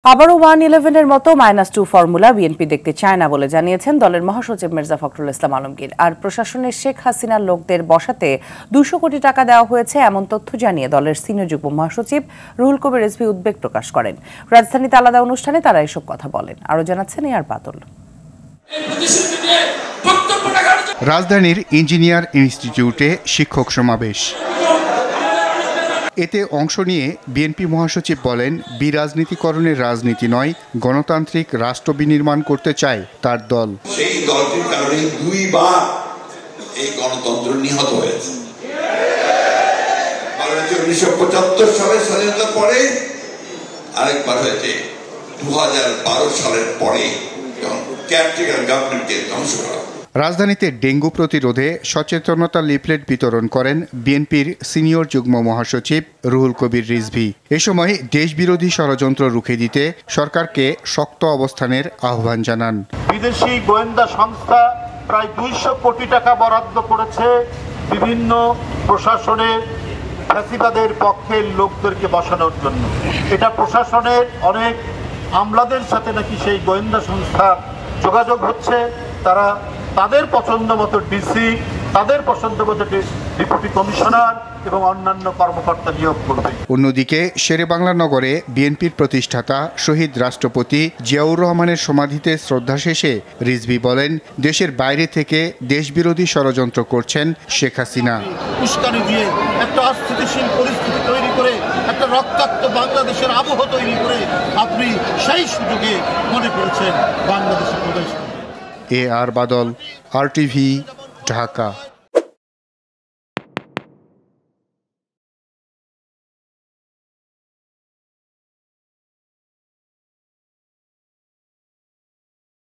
আবারও 1-11-এর মতো -2 formula BNP দেখতে চায় না বলে জানিয়েছেন দলের মহাসচিব মির্জা ফখরুল ইসলাম আলমগীর। আর প্রশাসনের শেখ হাসিনার লোকদের বসাতে 200 কোটি টাকা দেওয়া হয়েছে এমন তথ্য জানিয়ে দলের সিনিয়র যুগ্ম মহাসচিব রুহুল কবির রিজভী উদ্বেগ প্রকাশ করেন। রাজধানীতে আলাদা অনুষ্ঠানে তারা এসব কথা বলেন। আরও জানাচ্ছেন এআর বাদল। রাজধানীর ইঞ্জিনিয়ার ইনস্টিটিউটে শিক্ষক সমাবেশ। এতে অংশ নিয়ে বিএনপি মহাসচিব বলেন, বিরাজনীতিকরণের রাজনীতি নয়, গণতান্ত্রিক রাষ্ট্র বিনির্মাণ করতে চায় তার দল। সেই দলটির কারণে দুইবার এই গণতন্ত্র নিহত হয়েছে। 1975 সালের স্বাধীনতার পরে, আরেকবার হয়েছে 2012 সালের পরে, যখন কেয়ারটেকার গভর্নমেন্টকে ধ্বংস করা। রাজধানীতে ডেঙ্গু প্রতিরোধে সচেতনতা লিফলেট বিতরণ করেন বিএনপির সিনিয়র যুগ্ম মহাসচিব রুহুল কবির রিজভী। এ সময় দেশবিরোধী ষড়যন্ত্র রুখে দিতে সরকারকে শক্ত অবস্থানের আহ্বান জানান। বিদেশি গোয়েন্দা সংস্থা প্রায় 200 কোটি টাকা বরাদ্দ করেছে বিভিন্ন প্রশাসনের ফ্যাসিবাদের পক্ষের লোকদেরকে বসানোর জন্য। এটা প্রশাসনের অনেক আমলাদের সাথে নাকি সেই গোয়েন্দা সংস্থার যোগাযোগ হচ্ছে। তারা তাদের পছন্দ মতো ডিসি, তাদের পছন্দ মতো ডেপুটি কমিশনার এবং অন্যান্য কর্মকর্তা নিয়োগ করবে। অন্যদিকে শেরেবাংলা নগরে বিএনপির প্রতিষ্ঠাতা শহীদ রাষ্ট্রপতি জিয়াউর রহমানের সমাধিতে শ্রদ্ধা শেষে রিজভী বলেন, দেশের বাইরে থেকে দেশবিরোধী ষড়যন্ত্র করছেন শেখ হাসিনা। উস্কানি দিয়ে একটা অস্থিতিশীল পরিস্থিতি তৈরি করে, একটা রক্তাক্ত বাংলাদেশের আবহ তৈরি করে আপনি সেই সুযোগে মনে করেছেন বাংলাদেশে প্রবেশ। এআর বাদল, RTV, ঢাকা।